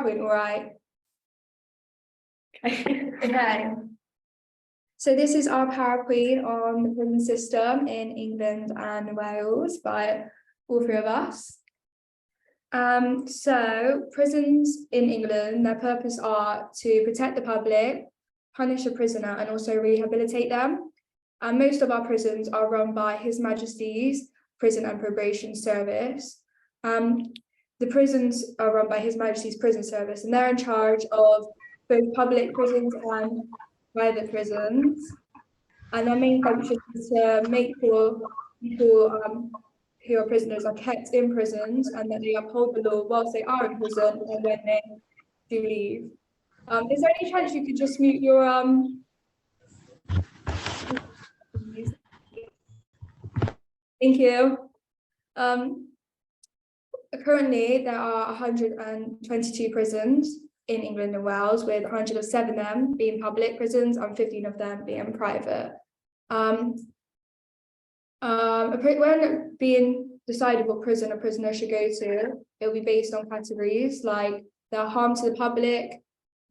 All right. Okay. Okay. So this is our PowerPoint on the prison system in England and Wales by all three of us. So prisons in England, their purpose are to protect the public, punish a prisoner, and also rehabilitate them. And most of our prisons are run by His Majesty's Prison and Probation Service. The prisons are run by His Majesty's Prison Service, and they're in charge of both public prisons and private prisons. And their main function is to make sure people who are prisoners are kept in prisons and that they uphold the law whilst they are in prison and when they do leave. Is there any chance you could just mute your Thank you. Currently, there are 122 prisons in England and Wales, with 107 of them being public prisons and 15 of them being private. When being decided what prison a prisoner should go to, it will be based on categories like their harm to the public,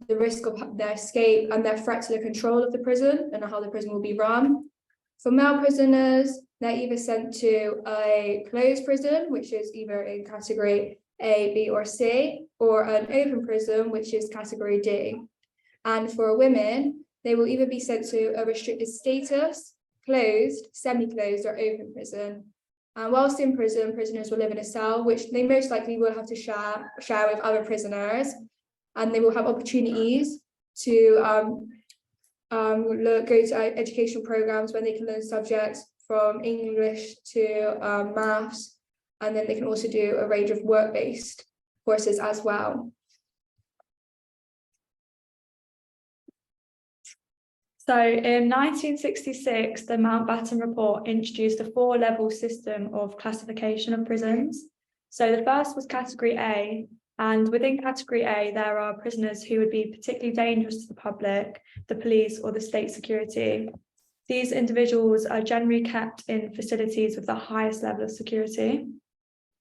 the risk of their escape, and their threat to the control of the prison and how the prison will be run. For male prisoners, they're either sent to a closed prison, which is either in category A, B, or C, or an open prison, which is category D. And for women, they will either be sent to a restricted status, closed, semi-closed, or open prison. And whilst in prison, prisoners will live in a cell, which they most likely will have to share with other prisoners, and they will have opportunities to go to educational programs when they can learn subjects from English to maths, and then they can also do a range of work-based courses as well. So in 1966, the Mountbatten Report introduced a 4-level system of classification of prisons. So the first was category A, and within category A, there are prisoners who would be particularly dangerous to the public, the police, or the state security. These individuals are generally kept in facilities with the highest level of security.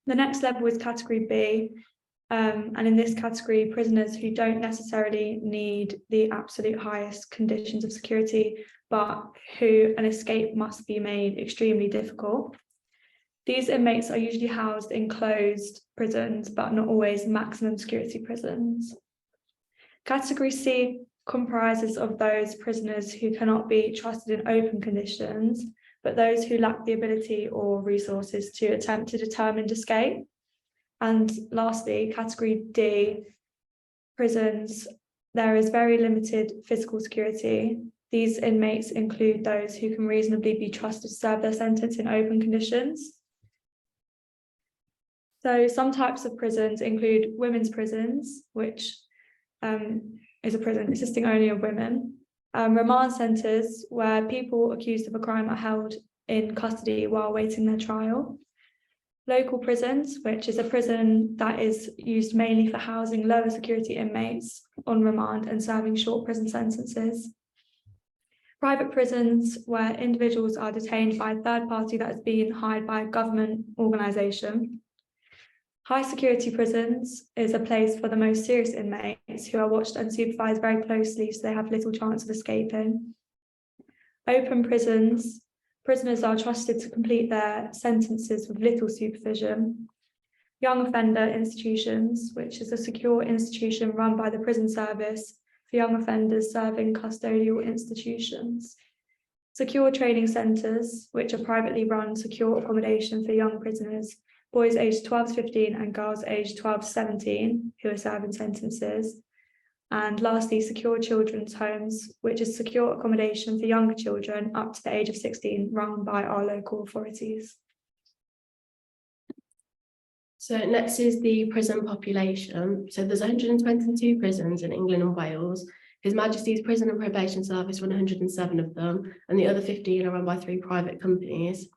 The next level is category B, and in this category, prisoners who don't necessarily need the absolute highest conditions of security, but who an escape must be made extremely difficult. These inmates are usually housed in closed prisons, but not always maximum security prisons. Category C comprises of those prisoners who cannot be trusted in open conditions, but those who lack the ability or resources to attempt a determined escape. And lastly, category D, prisons, there is very limited physical security. These inmates include those who can reasonably be trusted to serve their sentence in open conditions. So some types of prisons include women's prisons, which is a prison consisting only of women. Remand centres, where people accused of a crime are held in custody while waiting their trial. Local prisons, which is a prison that is used mainly for housing lower security inmates on remand and serving short prison sentences. Private prisons, where individuals are detained by a third party that has been hired by a government organisation. High security prisons is a place for the most serious inmates who are watched and supervised very closely, so they have little chance of escaping. Open prisons, prisoners are trusted to complete their sentences with little supervision. Young offender institutions, which is a secure institution run by the prison service for young offenders serving custodial institutions. Secure training centres, which are privately run secure accommodation for young prisoners, boys aged 12 to 15 and girls aged 12 to 17 who are serving sentences. And lastly, secure children's homes, which is secure accommodation for younger children up to the age of 16, run by our local authorities. So next is the prison population. So there's 122 prisons in England and Wales. His Majesty's Prison and Probation Service run 107 of them, and the other 15 are run by 3 private companies.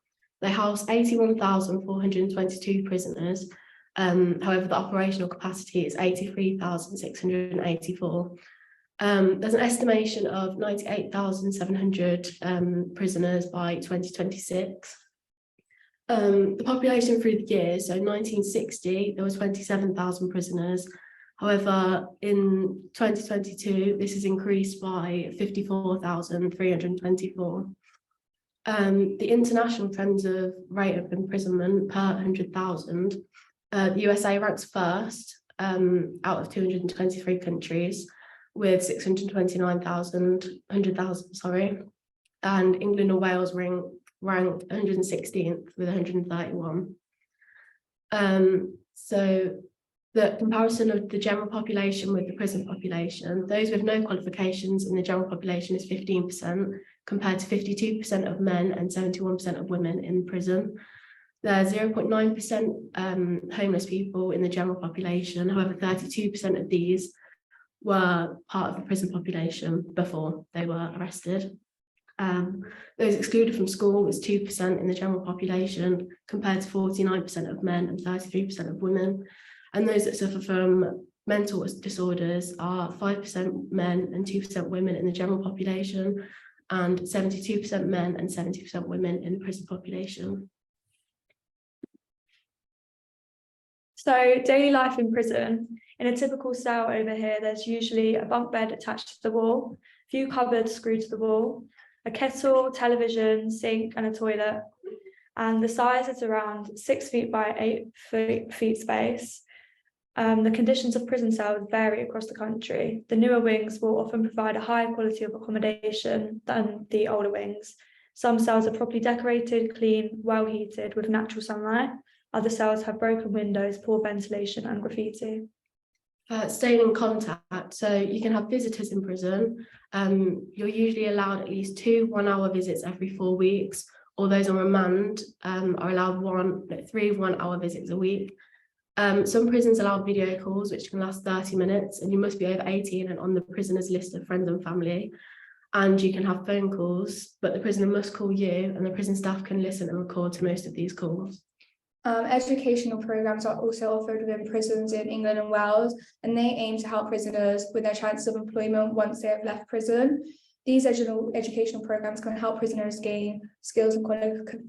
They house 81,422 prisoners. However, the operational capacity is 83,684. There's an estimation of 98,700 prisoners by 2026. The population through the years, so 1960, there were 27,000 prisoners. However, in 2022, this has increased by 54,324. The international trends of rate of imprisonment per 100,000, the USA ranks first out of 223 countries with 629,000, 100,000, sorry, and England and Wales ranked 116th with 131. So the comparison of the general population with the prison population, those with no qualifications in the general population is 15%, compared to 52% of men and 71% of women in prison. There are 0.9% homeless people in the general population. However, 32% of these were part of the prison population before they were arrested. Those excluded from school was 2% in the general population, compared to 49% of men and 33% of women. And those that suffer from mental disorders are 5% men and 2% women in the general population, and 72% men and 70% women in the prison population. So daily life in prison. In a typical cell over here, there's usually a bunk bed attached to the wall, a few cupboards screwed to the wall, a kettle, television, sink, and a toilet. And the size is around 6 feet by 8 feet space. The conditions of prison cells vary across the country. The newer wings will often provide a higher quality of accommodation than the older wings. Some cells are properly decorated, clean, well heated with natural sunlight. Other cells have broken windows, poor ventilation, and graffiti. Staying in contact. So you can have visitors in prison. You're usually allowed at least 2 one-hour visits every 4 weeks, or those on remand are allowed 3 one-hour visits a week. Some prisons allow video calls, which can last 30 minutes, and you must be over 18 and on the prisoner's list of friends and family. And you can have phone calls, but the prisoner must call you, and the prison staff can listen and record to most of these calls. Educational programs are also offered within prisons in England and Wales, and they aim to help prisoners with their chances of employment once they have left prison. These educational programs can help prisoners gain skills and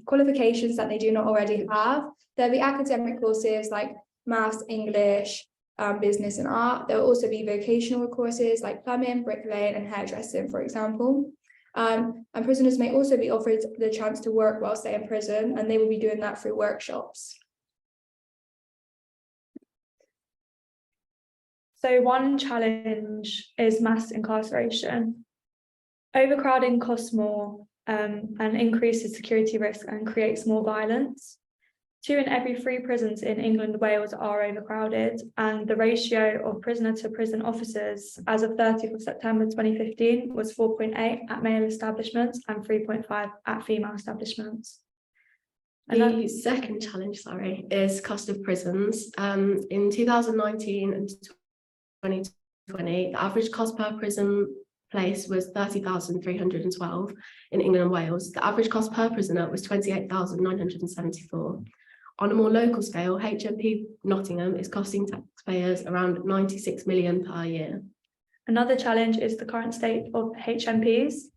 qualifications that they do not already have. There'll be academic courses like maths, English, business and art. There will also be vocational courses like plumbing, bricklaying and hairdressing, for example. And prisoners may also be offered the chance to work whilst they're in prison, and they will be doing that through workshops. So one challenge is mass incarceration. Overcrowding costs more and increases security risk and creates more violence. 2 in every 3 prisons in England and Wales are overcrowded, and the ratio of prisoner to prison officers as of 30th of September 2015 was 4.8 at male establishments and 3.5 at female establishments. The second challenge, is cost of prisons. In 2019 and 2020, the average cost per prison place was 30,312 in England and Wales. The average cost per prisoner was 28,974. On a more local scale, HMP Nottingham is costing taxpayers around 96 million per year. Another challenge is the current state of HMPs.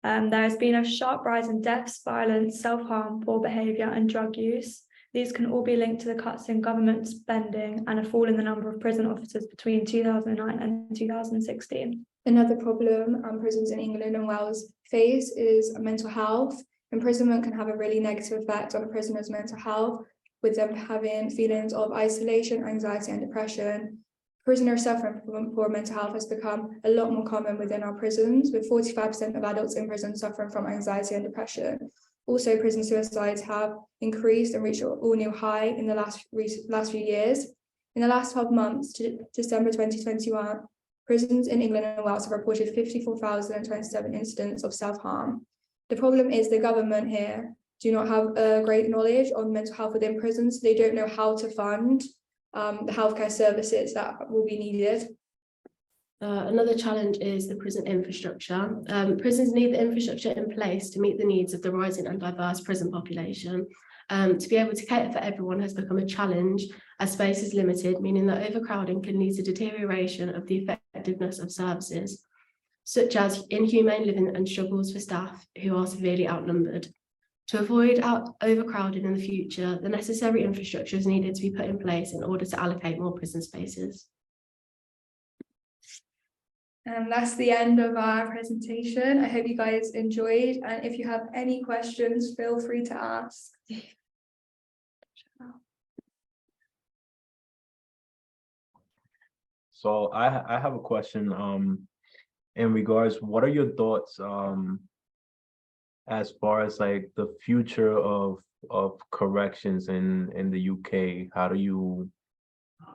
There has been a sharp rise in deaths, violence, self-harm, poor behaviour and drug use. These can all be linked to the cuts in government spending and a fall in the number of prison officers between 2009 and 2016. Another problem prisons in England and Wales face is mental health. Imprisonment can have a really negative effect on a prisoner's mental health, with them having feelings of isolation, anxiety and depression. Prisoners suffering from poor mental health has become a lot more common within our prisons, with 45% of adults in prison suffering from anxiety and depression. Also, prison suicides have increased and reached an all-new high in the last few years. In the last 12 months to December 2021, prisons in England and Wales have reported 54,027 incidents of self-harm. The problem is the government here do not have a great knowledge on mental health within prisons. So they don't know how to fund the healthcare services that will be needed. Another challenge is the prison infrastructure. Prisons need the infrastructure in place to meet the needs of the rising and diverse prison population. To be able to cater for everyone has become a challenge as space is limited, meaning that overcrowding can lead to deterioration of the effectiveness of services, such as inhumane living and struggles for staff who are severely outnumbered. To avoid overcrowding in the future, the necessary infrastructure is needed to be put in place in order to allocate more prison spaces. And that's the end of our presentation. I hope you guys enjoyed, and if you have any questions, feel free to ask. So I have a question in regards, what are your thoughts as far as like the future of corrections in the UK? How do you,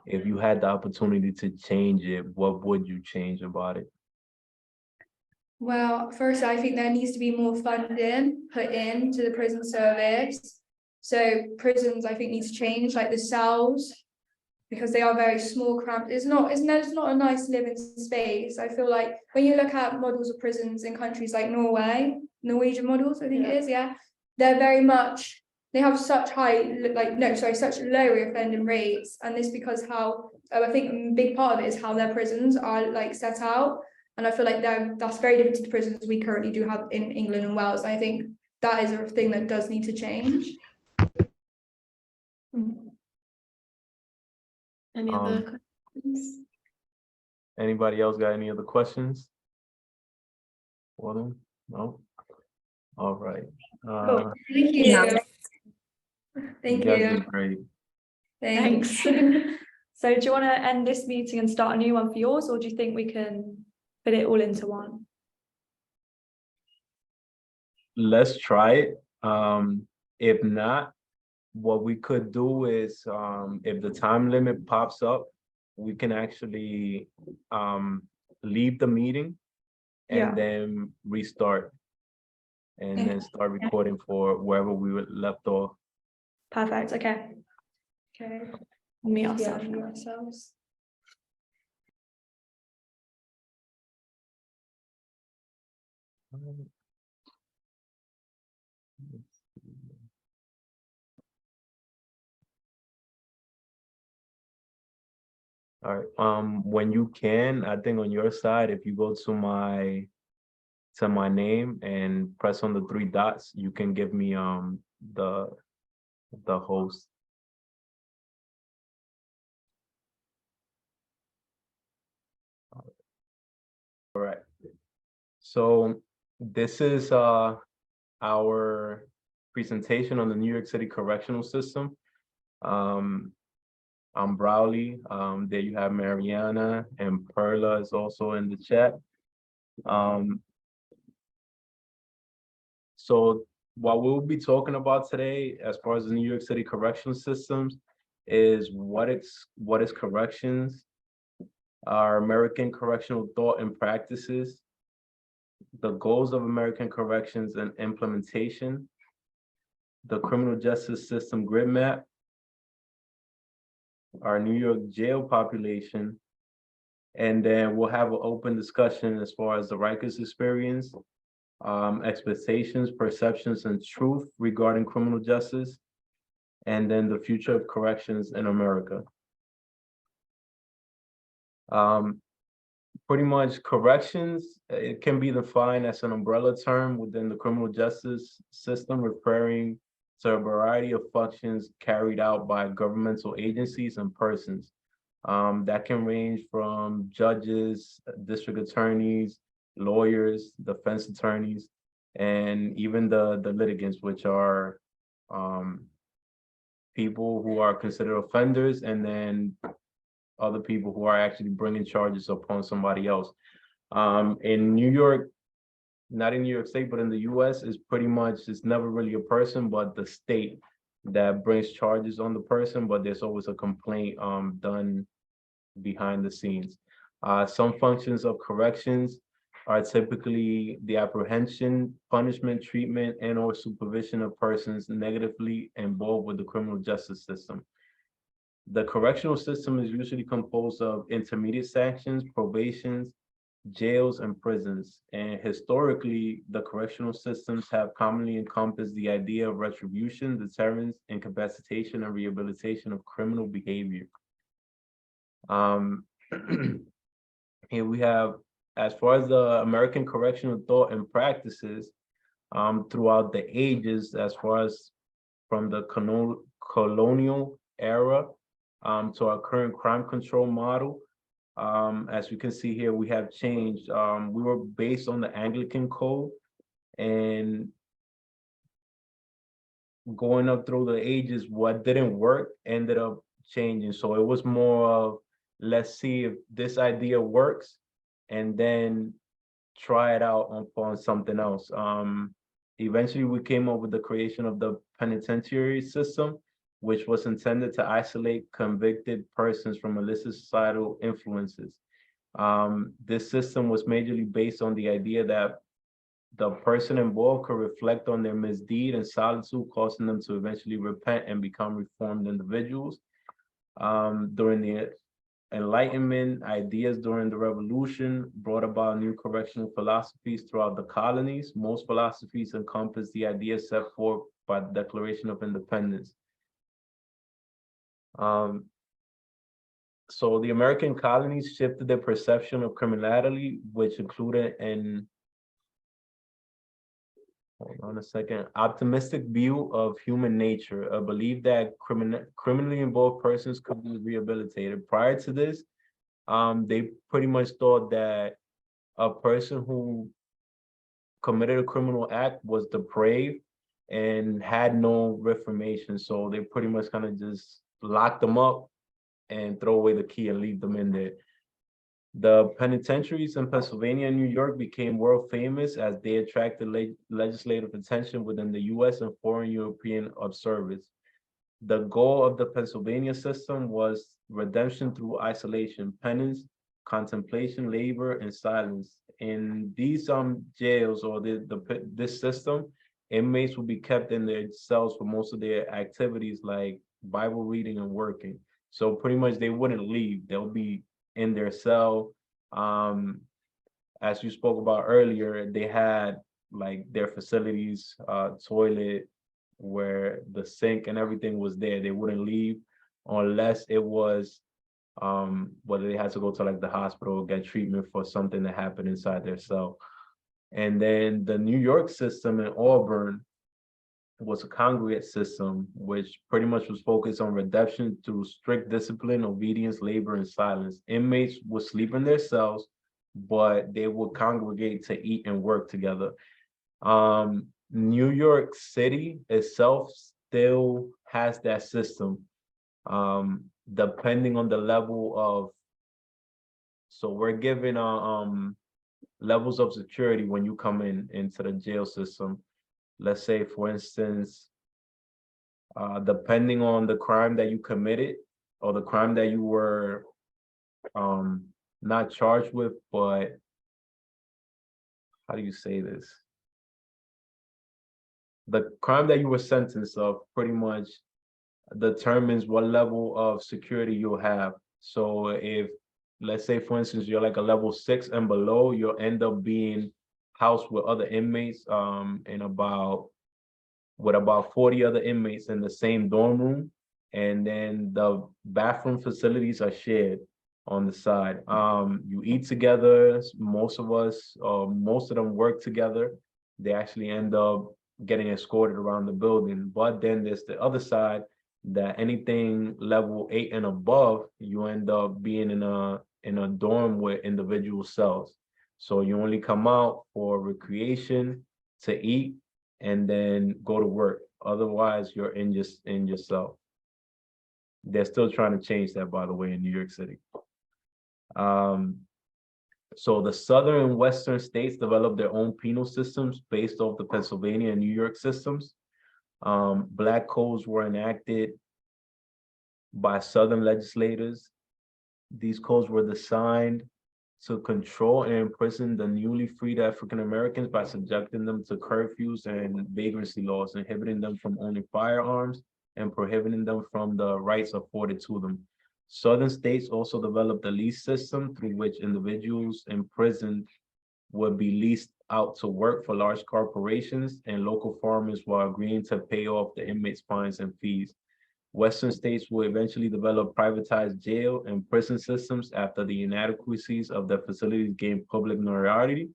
if you had the opportunity to change it, what would you change about it? Well, first, I think there needs to be more funding put into the prison service. So prisons, I think, need to change, like the cells, because they are very small, cramped. It's not a nice living space. I feel like when you look at models of prisons in countries like Norway, Norwegian models, I think it is, yeah, they're very much, they have such such low offending rates, and this because how I think a big part of it is how their prisons are like set out. And I feel like that's very different to the prisons we currently do have in England and Wales. And I think that is a thing that does need to change. Any other questions? Anybody else got any other questions for them? No? All right. Cool. Thank you. Thank You guys you. did great. Thanks. So do you want to end this meeting and start a new one for yours, or do you think we can fit it all into one? Let's try it. If not, what we could do is if the time limit pops up, we can actually leave the meeting and Yeah. then restart and Yeah. then start recording for wherever we were left off. Perfect. Okay. Okay. Meet Yeah, ourselves. meet ourselves. All right. When you can, I think on your side, if you go to my name and press on the three dots, you can give me the host. All right. So this is our presentation on the New York City correctional system. I'm Browley. There you have Mariana, and Perla is also in the chat. So what we'll be talking about today, as far as the New York City correctional systems, is what is corrections, our American correctional thought and practices, the goals of American corrections and implementation, the criminal justice system grid map, our New York jail population, and then we'll have an open discussion as far as the Rikers experience, expectations, perceptions, and truth regarding criminal justice, and then the future of corrections in America. Pretty much corrections, it can be defined as an umbrella term within the criminal justice system, referring to a variety of functions carried out by governmental agencies and persons. That can range from judges, district attorneys, lawyers, defense attorneys, and even the litigants, which are people who are considered offenders, and then other people who are actually bringing charges upon somebody else. In New York, not in New York State, but in the US, is pretty much, it's never really a person, but the state that brings charges on the person, but there's always a complaint done behind the scenes. Some functions of corrections are typically the apprehension, punishment, treatment, and or supervision of persons negatively involved with the criminal justice system. The correctional system is usually composed of intermediate sanctions, probations, jails, and prisons. And historically, the correctional systems have commonly encompassed the idea of retribution, deterrence, incapacitation, and rehabilitation of criminal behavior. Here we have, as far as the American correctional thought and practices, throughout the ages, as far as from the colonial era to our current crime control model, As you can see here, we have changed. We were based on the Anglican code, and going up through the ages, what didn't work ended up changing. So it was more of, let's see if this idea works, and then try it out upon something else. Eventually we came up with the creation of the penitentiary system, which was intended to isolate convicted persons from illicit societal influences. This system was majorly based on the idea that the person involved could reflect on their misdeed in solitude, causing them to eventually repent and become reformed individuals. During the Enlightenment, ideas during the Revolution brought about new correctional philosophies throughout the colonies. Most philosophies encompass the ideas set forth by the Declaration of Independence. So the American colonies shifted their perception of criminality, which included an, hold on a second, optimistic view of human nature, a belief that criminally involved persons could be rehabilitated. Prior to this, they pretty much thought that a person who committed a criminal act was depraved and had no reformation. So they pretty much kind of just locked them up and throw away the key and leave them in there. The penitentiaries in Pennsylvania and New York became world famous as they attracted legislative attention within the US and foreign European observers. The goal of the Pennsylvania system was redemption through isolation, penance, contemplation, labor, and silence. In these jails or this system, inmates will be kept in their cells for most of their activities like Bible reading and working. So pretty much they wouldn't leave. They'll be in their cell. As you spoke about earlier, they had like their facilities, toilet, where the sink and everything was there. They wouldn't leave unless it was whether they had to go to like the hospital or get treatment for something that happened inside their cell. And then the New York system in Auburn was a congregate system, which pretty much was focused on redemption through strict discipline, obedience, labor, and silence. Inmates would sleep in their cells, but they would congregate to eat and work together. New York City itself still has that system, depending on the level of, so we're given levels of security when you come into the jail system. Let's say, for instance, depending on the crime that you committed or the crime that you were not charged with, but how do you say this? The crime that you were sentenced of pretty much determines what level of security you'll have. So if, let's say, for instance, you're like a level 6 and below, you'll end up being housed with other inmates with about 40 other inmates in the same dorm room. And then the bathroom facilities are shared on the side. You eat together. Most of them work together. They actually end up getting escorted around the building. But then there's the other side, that anything level 8 and above, you end up being in a dorm with individual cells. So you only come out for recreation, to eat, and then go to work. Otherwise, you're in your cell. They're still trying to change that, by the way, in New York City. So the southern and western states developed their own penal systems based off the Pennsylvania and New York systems. Black codes were enacted by southern legislators. These codes were designed to control and imprison the newly freed African Americans by subjecting them to curfews and vagrancy laws, inhibiting them from owning firearms and prohibiting them from the rights afforded to them. Southern states also developed a lease system through which individuals imprisoned would be leased out to work for large corporations and local farmers while agreeing to pay off the inmates' fines and fees. Western states will eventually develop privatized jail and prison systems after the inadequacies of the facilities gained public notoriety.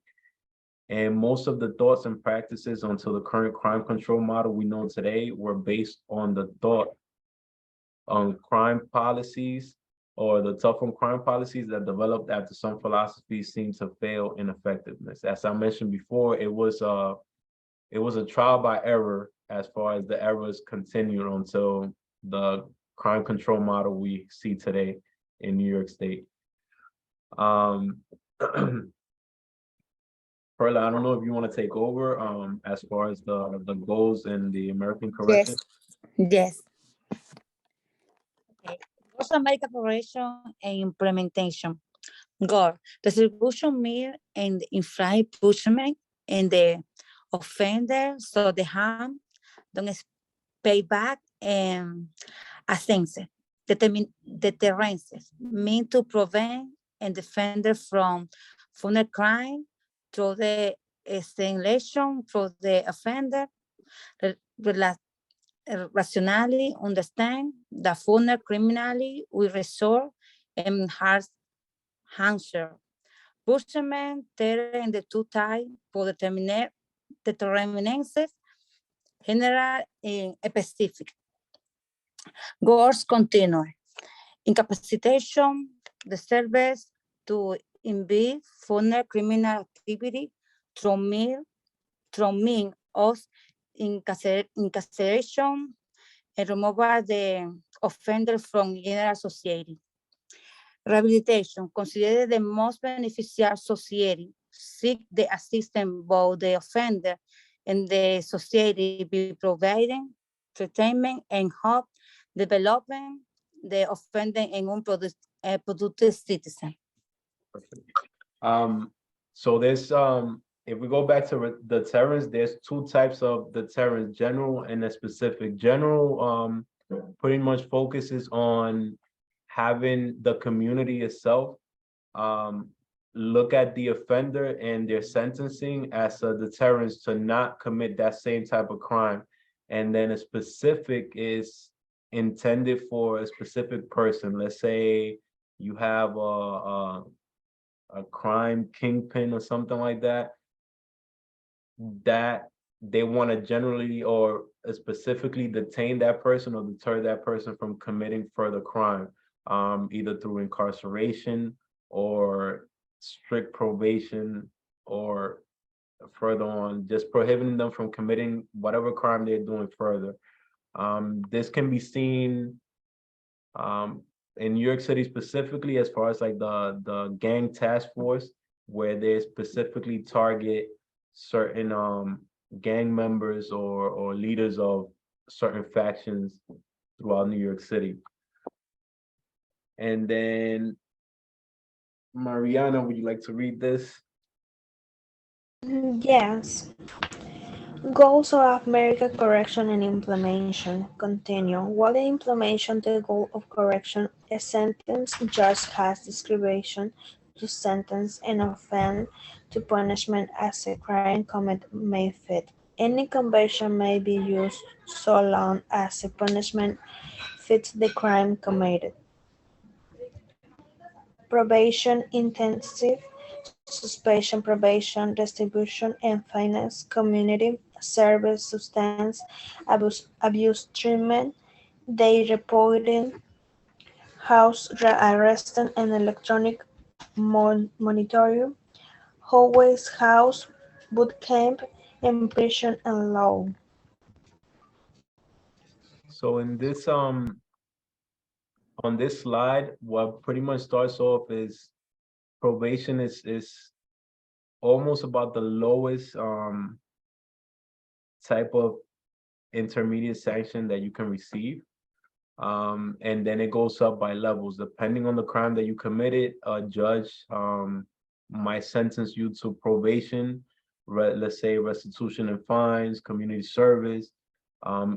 And most of the thoughts and practices until the current crime control model we know today were based on the thought on crime policies or the tough on crime policies that developed after some philosophies seem to fail in effectiveness. As I mentioned before, it was a trial by error as far as the errors continued until the crime control model we see today in New York State. Perla, I don't know if you want to take over as far as the goals and the American correction. Yes. Okay. North America Correction and Implementation. Goal. Distribution mean and inflict punishment and the offender so the harm don't pay back and assence. Deterrence mean to prevent and defend from further crime through the stimulation for the offender, rationally understand that further criminally will resort and harsh answer. Punishment there in the two types for determinances, general and specific. Goals continue. Incapacitation, the service to impede further criminal activity through means of incarceration and removal the offender from general society. Rehabilitation, considered the most beneficial society, seek the assistance both the offender and the society be providing treatment and help developing the offender in a productive citizen. So there's if we go back to deterrence, there's two types of deterrence, general and a specific. General pretty much focuses on having the community itself look at the offender and their sentencing as a deterrence to not commit that same type of crime. And then a specific is intended for a specific person. Let's say you have a crime kingpin or something like that, that they want to generally or specifically detain that person or deter that person from committing further crime, either through incarceration or strict probation, or further on, just prohibiting them from committing whatever crime they're doing further. This can be seen in New York City specifically, as far as like the gang task force, where they specifically target certain gang members or leaders of certain factions throughout New York City. And then Mariana, would you like to read this? Yes. Goals of American correction and implementation continue. While the implementation, the goal of correction, a sentence judge has discretion to sentence an offense to punishment as a crime committed may fit. Any conviction may be used so long as the punishment fits the crime committed. Probation, intensive suspension, probation, distribution, and finance, community service, substance abuse treatment, day reporting, house arresting, and electronic monitoring, hallways, house, boot camp, and prison and law. So in this on this slide, what pretty much starts off is probation is almost about the lowest type of intermediate sanction that you can receive. And then it goes up by levels. Depending on the crime that you committed, a judge might sentence you to probation, let's say restitution and fines, community service,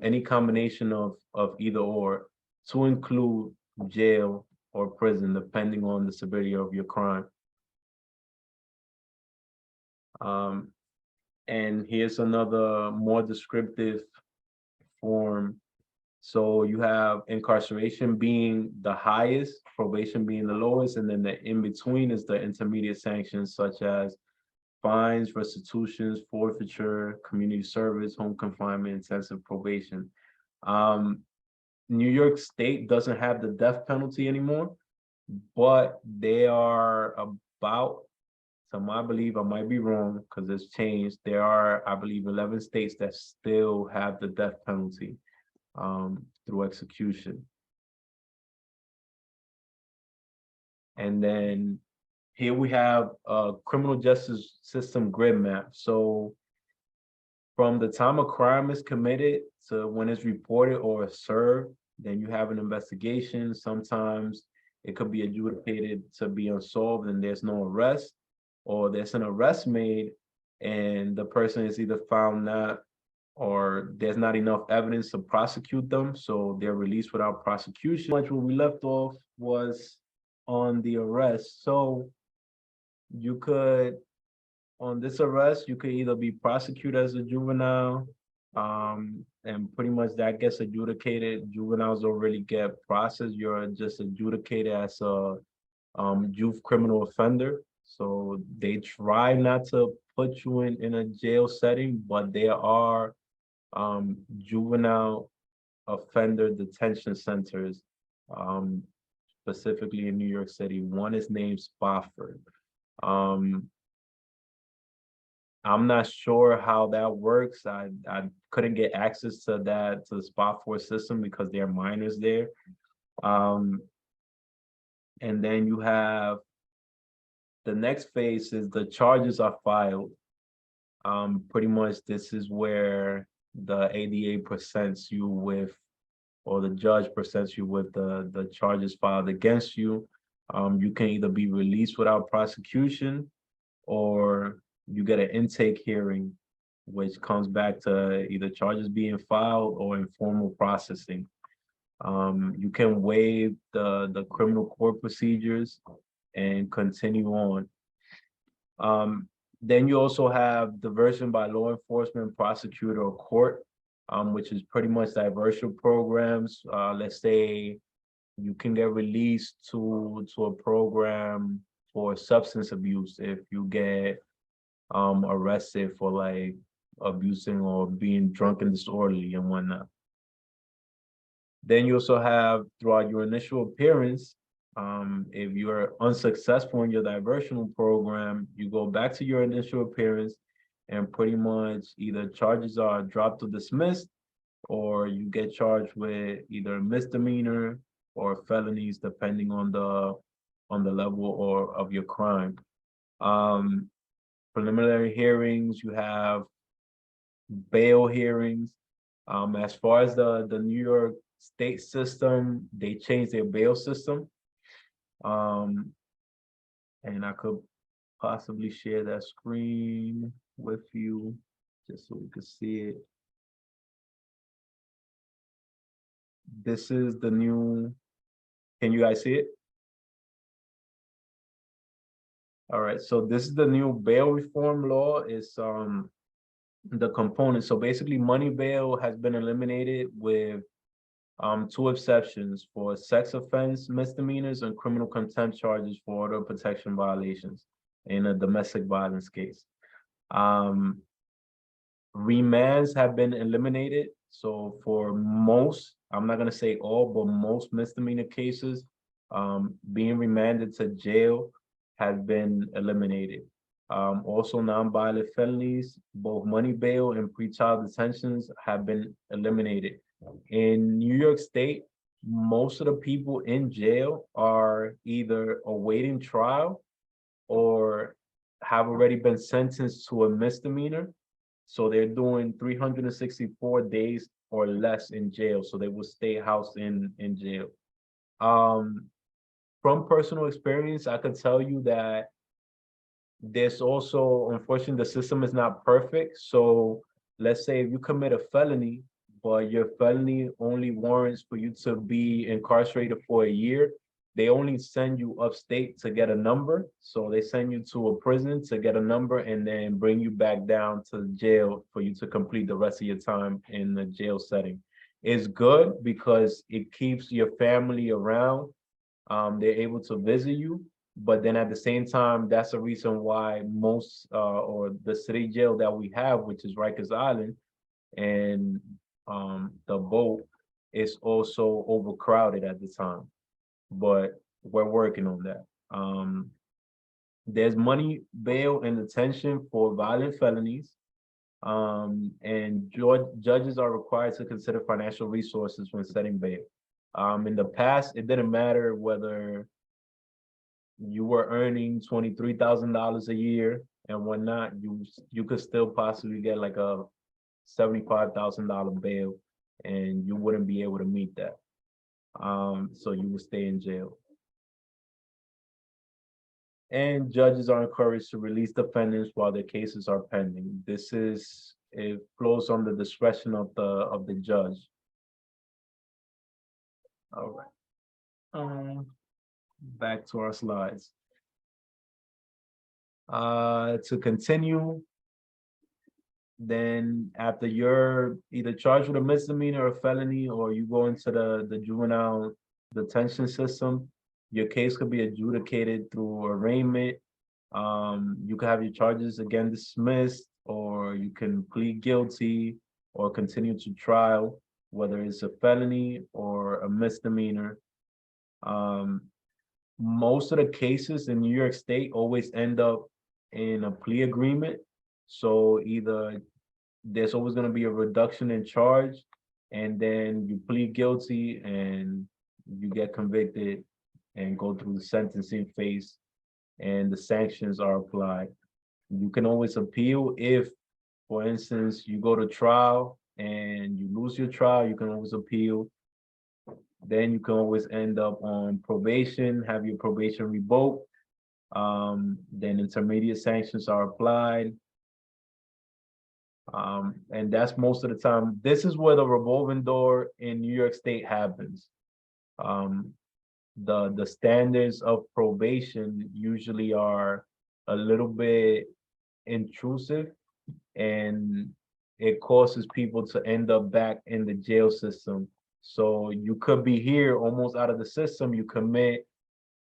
any combination of either or, to include jail or prison, depending on the severity of your crime. And here's another more descriptive form. So you have incarceration being the highest, probation being the lowest, and then the in between is the intermediate sanctions such as fines, restitutions, forfeiture, community service, home confinement, intensive probation. New York State doesn't have the death penalty anymore, but they are about, to my belief, I might be wrong because it's changed. There are, I believe, 11 states that still have the death penalty through execution. And then here we have a criminal justice system grid map. So from the time a crime is committed to when it's reported or served, then you have an investigation. Sometimes it could be adjudicated to be unsolved and there's no arrest, or there's an arrest made and the person is either found not, or there's not enough evidence to prosecute them, so they're released without prosecution. Much where we left off was on the arrest. So you could, on this arrest, you could either be prosecuted as a juvenile, and pretty much that gets adjudicated. Juveniles don't really get processed. You're just adjudicated as a youth criminal offender. So they try not to put you in a jail setting, but there are juvenile offender detention centers, specifically in New York City. One is named Spofford. I'm not sure how that works. I couldn't get access to that, to the Spofford system, because there are minors there. And then you have the next phase is the charges are filed. Pretty much this is where the ADA presents you with, or the judge presents you with the charges filed against you. You can either be released without prosecution, or you get an intake hearing, which comes back to either charges being filed or informal processing. You can waive the criminal court procedures and continue on. Then you also have diversion by law enforcement, prosecutor, or court, which is pretty much diversion programs. Let's say you can get released to a program for substance abuse if you get arrested for like abusing or being drunk and disorderly and whatnot. Then you also have, throughout your initial appearance, if you're unsuccessful in your diversional program, you go back to your initial appearance and pretty much either charges are dropped or dismissed, or you get charged with either a misdemeanor or felonies, depending on the level or of your crime. Preliminary hearings, you have bail hearings. As far as the New York state system, they changed their bail system. And I could possibly share that screen with you just so we could see it. This is the new, can you guys see it? All right, so this is the new bail reform law. It's the component. So basically money bail has been eliminated with two exceptions for sex offense misdemeanors and criminal contempt charges for order of protection violations in a domestic violence case. Remands have been eliminated. So for most, I'm not gonna say all, but most misdemeanor cases, being remanded to jail has been eliminated. Also non-violent felonies, both money bail and pretrial detentions have been eliminated. In New York State, most of the people in jail are either awaiting trial or have already been sentenced to a misdemeanor. So they're doing 364 days or less in jail. So they will stay housed in jail. From personal experience, I could tell you that there's also, unfortunately, the system is not perfect. So let's say if you commit a felony, but your felony only warrants for you to be incarcerated for a year, they only send you upstate to get a number. So they send you to a prison to get a number and then bring you back down to jail for you to complete the rest of your time in the jail setting. It's good because it keeps your family around. They're able to visit you, but then at the same time, that's the reason why most or the city jail that we have, which is Rikers Island, and the boat is also overcrowded at the time. But we're working on that. There's money, bail, and detention for violent felonies. And judges are required to consider financial resources when setting bail. In the past, it didn't matter whether you were earning $23,000 a year and whatnot, you could still possibly get like a $75,000 bail, and you wouldn't be able to meet that. So you would stay in jail. And judges are encouraged to release defendants while their cases are pending. It flows on the discretion of the judge. All right. Back to our slides. To continue, then after you're either charged with a misdemeanor or felony, or you go into the juvenile detention system, your case could be adjudicated through arraignment. You can have your charges again dismissed, or you can plead guilty or continue to trial, whether it's a felony or a misdemeanor. Most of the cases in New York State always end up in a plea agreement. So either there's always going to be a reduction in charge, and then you plead guilty and you get convicted and go through the sentencing phase, and the sanctions are applied. You can always appeal if, for instance, you go to trial and you lose your trial, you can always appeal. Then you can always end up on probation, have your probation revoked. Then intermediate sanctions are applied. And that's most of the time. This is where the revolving door in New York State happens. The standards of probation usually are a little bit intrusive, and it causes people to end up back in the jail system. So you could be here almost out of the system, you commit,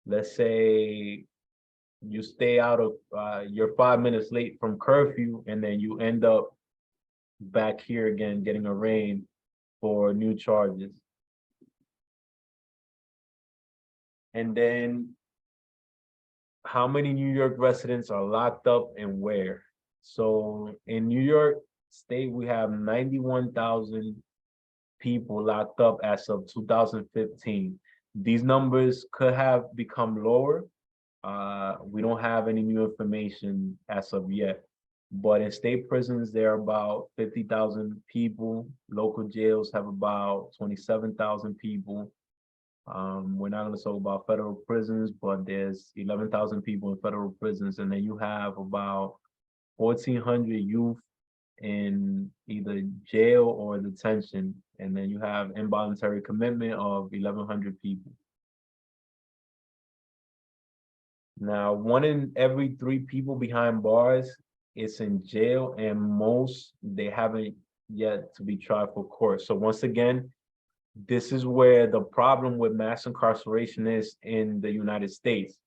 let's say you stay out of, you're 5 minutes late from curfew, and then you end up back here again, getting arraigned for new charges. And then how many New York residents are locked up and where? So in New York State, we have 91,000 people locked up as of 2015. These numbers could have become lower. We don't have any new information as of yet. But in state prisons, there are about 50,000 people. Local jails have about 27,000 people. We're not going to talk about federal prisons, but there's 11,000 people in federal prisons, and then you have about 1,400 youth in either jail or detention, and then you have involuntary commitment of 1,100 people. Now, 1 in every 3 people behind bars is in jail, and most, they haven't yet to be tried for court. So once again, this is where the problem with mass incarceration is in the United States.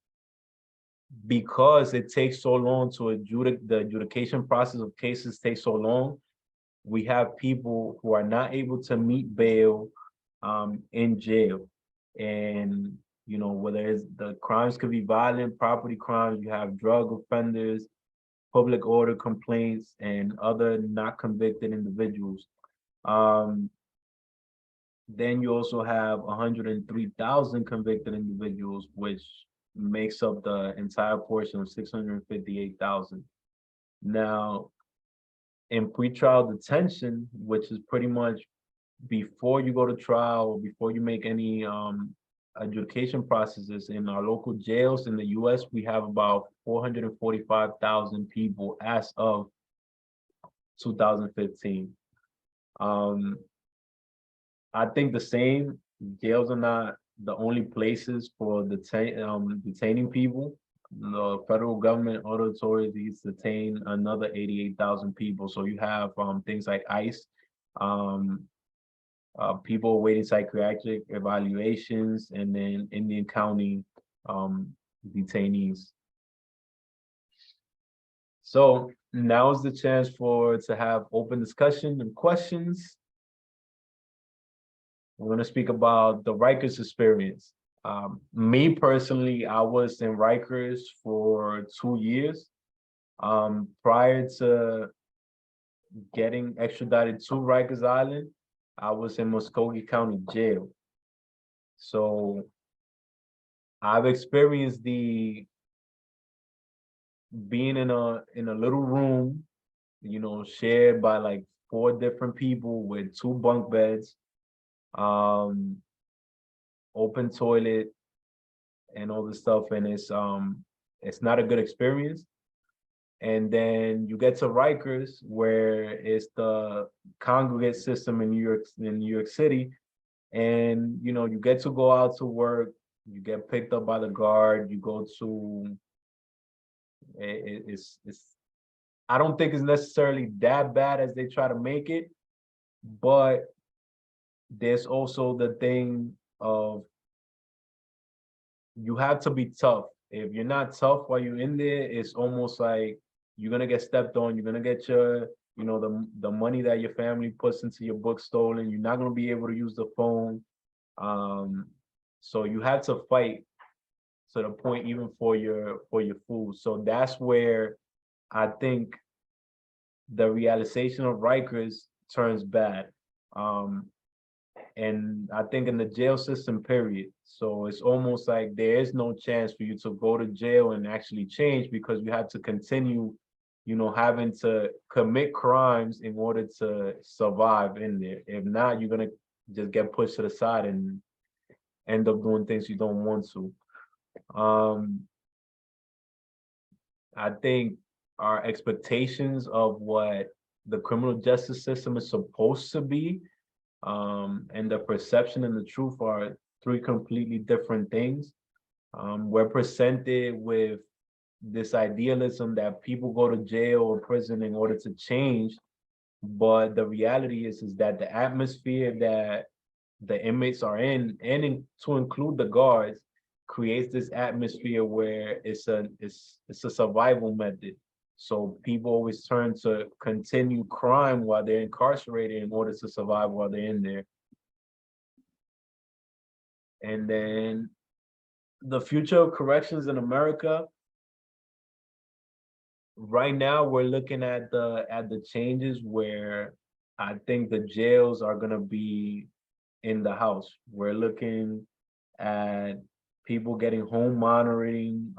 Because it takes so long to the adjudication process of cases takes so long, we have people who are not able to meet bail in jail. And, you know, whether it's the crimes could be violent, property crimes, you have drug offenders, public order complaints, and other not convicted individuals. Then you also have 103,000 convicted individuals, which makes up the entire portion of 658,000. Now, in pretrial detention, which is pretty much before you go to trial, or before you make any adjudication processes, in our local jails in the US, we have about 445,000 people as of 2015. I think the same, jails are not the only places for detaining people. The federal government authorities detain another 88,000 people. So you have things like ICE, people awaiting psychiatric evaluations, and then Indian County detainees. So now is the chance to have open discussion and questions. We're going to speak about the Rikers experience. Me personally, I was in Rikers for 2 years. Prior to getting extradited to Rikers Island, I was in Muskogee County Jail. So I've experienced the being in a little room, shared by like 4 different people with 2 bunk beds, open toilet, and all this stuff, and it's not a good experience. And then you get to Rikers, where it's the congregate system in New York City, and you get to go out to work, you get picked up by the guard, you go to it's I don't think it's necessarily that bad as they try to make it, but there's also the thing of you have to be tough. If you're not tough while you're in there, it's almost like you're gonna get stepped on. You're gonna get your, the money that your family puts into your book stolen. You're not gonna be able to use the phone. So you have to fight to the point even for your food. So that's where I think the realization of Rikers turns bad. And I think in the jail system, period. So it's almost like there is no chance for you to go to jail and actually change, because you have to continue, having to commit crimes in order to survive in there. If not, you're gonna just get pushed to the side and end up doing things you don't want to. I think our expectations of what the criminal justice system is supposed to be, and the perception and the truth are 3 completely different things. We're presented with this idealism that people go to jail or prison in order to change, but the reality is that the atmosphere that the inmates are in, and to include the guards, creates this atmosphere where it's a survival method. So people always turn to continue crime while they're incarcerated in order to survive while they're in there. And then the future of corrections in America, right now we're looking at the changes where I think the jails are gonna be in the house. We're looking at people getting home monitoring.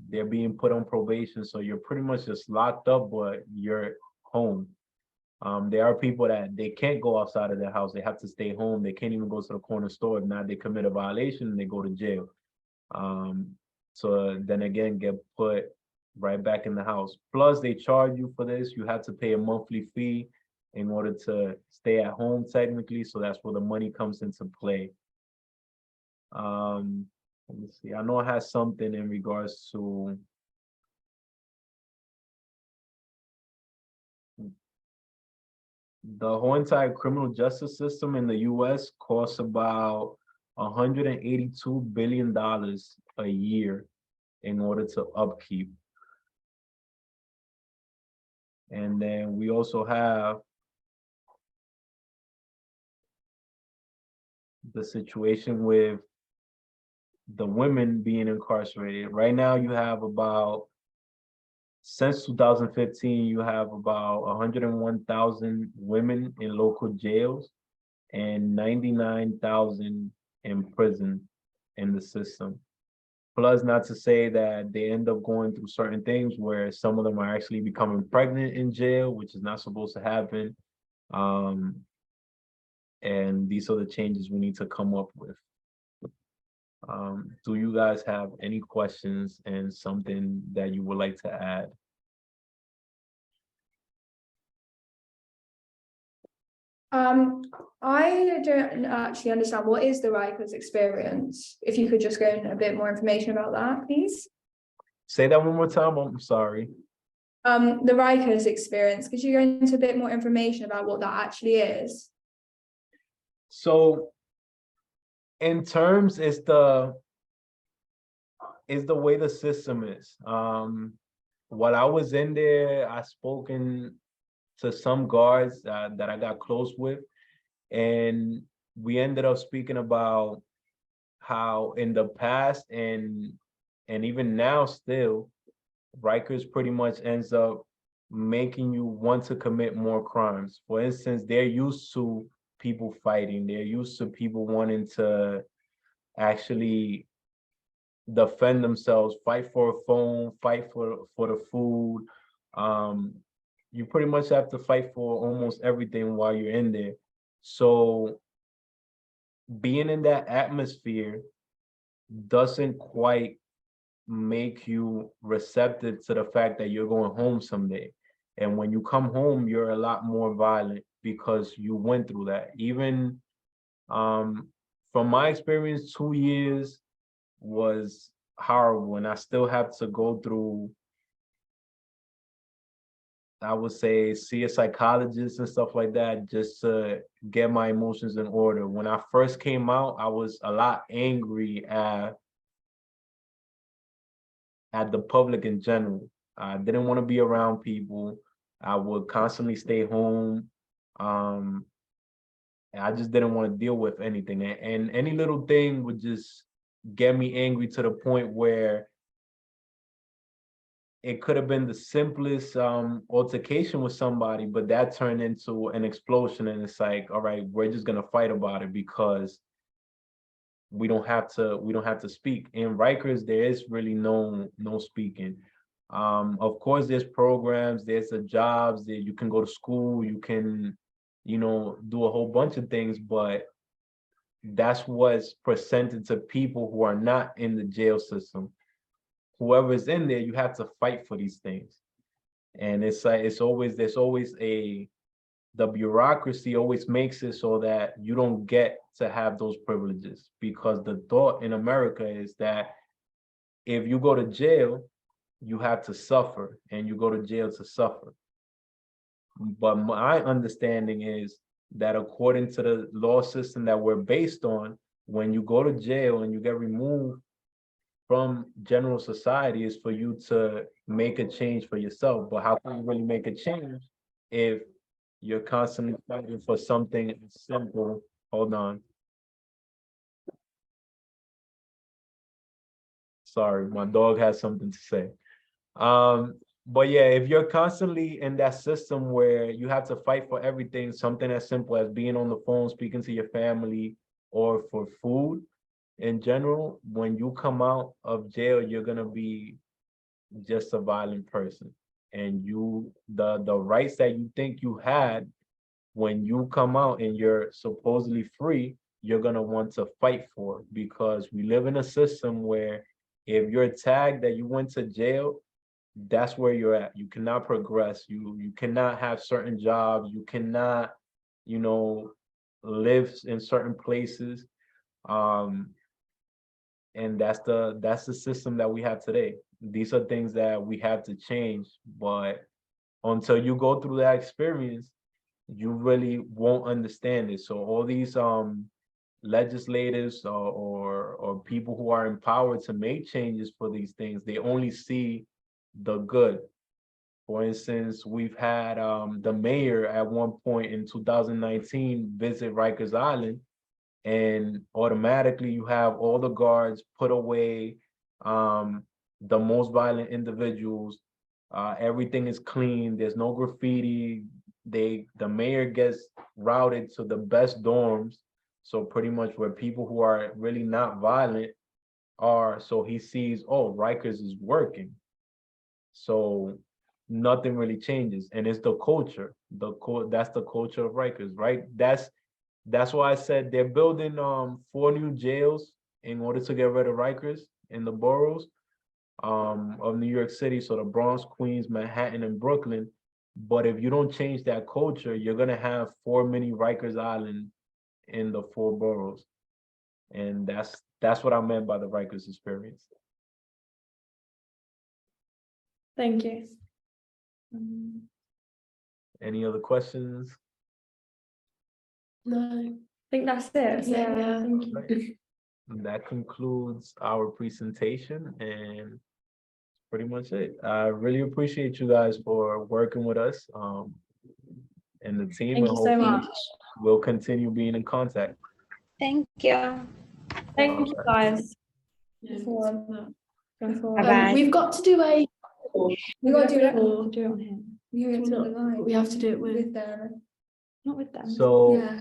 They're being put on probation, so you're pretty much just locked up, but you're home. There are people that they can't go outside of their house. They have to stay home. They can't even go to the corner store. If not, they commit a violation and they go to jail. So then again, get put right back in the house. Plus, they charge you for this. You have to pay a monthly fee in order to stay at home technically. So that's where the money comes into play. Let me see. I know I had something in regards to the whole entire criminal justice system in the US costs about $182 billion a year in order to upkeep. And then we also have the situation with the women being incarcerated. Right now, you have about, since 2015, you have about 101,000 women in local jails and 99,000 in prison in the system. Plus, not to say that they end up going through certain things where some of them are actually becoming pregnant in jail, which is not supposed to happen. And these are the changes we need to come up with. Do you guys have any questions and something that you would like to add? I don't actually understand, what is the Rikers experience? If you could just go into a bit more information about that, please. Say that one more time. I'm sorry. The Rikers experience, could you go into a bit more information about what that actually is? So in terms, is the way the system is. While I was in there, I spoken to some guards that I got close with, and we ended up speaking about how in the past and even now still, Rikers pretty much ends up making you want to commit more crimes. For instance, they're used to people fighting, they're used to people wanting to actually defend themselves, fight for a phone, fight for the food. You pretty much have to fight for almost everything while you're in there. So being in that atmosphere doesn't quite make you receptive to the fact that you're going home someday. And when you come home, you're a lot more violent because you went through that. Even from my experience, 2 years was horrible, and I still have to go through, I would say, see a psychologist and stuff like that just to get my emotions in order. When I first came out, I was a lot angry at the public in general. I didn't want to be around people. I would constantly stay home. And I just didn't want to deal with anything. And any little thing would just get me angry to the point where it could have been the simplest altercation with somebody, but that turned into an explosion. And it's like, all right, we're just gonna fight about it because we don't have to speak. In Rikers, there is really no speaking. Of course, there's programs, there's the jobs that you can go to school, you can, do a whole bunch of things, but that's what's presented to people who are not in the jail system. Whoever's in there, you have to fight for these things. And it's like, there's always the bureaucracy always makes it so that you don't get to have those privileges, because the thought in America is that if you go to jail, you have to suffer, and you go to jail to suffer. But my understanding is that according to the law system that we're based on, when you go to jail and you get removed from general society, is for you to make a change for yourself. But how can you really make a change if you're constantly fighting for something simple? Hold on. Sorry, my dog has something to say. But yeah, if you're constantly in that system where you have to fight for everything, something as simple as being on the phone, speaking to your family, or for food in general, when you come out of jail, you're gonna be just a violent person. And the rights that you think you had when you come out and you're supposedly free, you're gonna want to fight for, because we live in a system where if you're tagged that you went to jail, that's where you're at. You cannot progress. You cannot have certain jobs. You cannot, live in certain places. And that's the system that we have today. These are things that we have to change, but until you go through that experience, you really won't understand it. So all these legislators or people who are empowered to make changes for these things, they only see the good. For instance, we've had the mayor at one point in 2019 visit Rikers Island, and automatically you have all the guards put away, the most violent individuals. Everything is clean. There's no graffiti. The mayor gets routed to the best dorms. So pretty much where people who are really not violent are. So he sees, oh, Rikers is working. So nothing really changes. And it's the culture. That's the culture of Rikers, right? That's why I said they're building 4 new jails in order to get rid of Rikers in the boroughs of New York City. So the Bronx, Queens, Manhattan, and Brooklyn. But if you don't change that culture, you're gonna have 4 mini Rikers Island in the 4 boroughs. And that's what I meant by the Rikers experience. Thank you. Any other questions? No. I think that's it. So, Yeah. thank you. That concludes our presentation, and pretty much it. I really appreciate you guys for working with us and the team. Thank and you so hopefully much. we'll continue being in contact. Thank you. Thank you, guys. Yeah, Before. Bye-bye. we've got to do a. We gotta do it. Do it on here. We have to do it live We have to do it with. them. Not with them. So Yeah.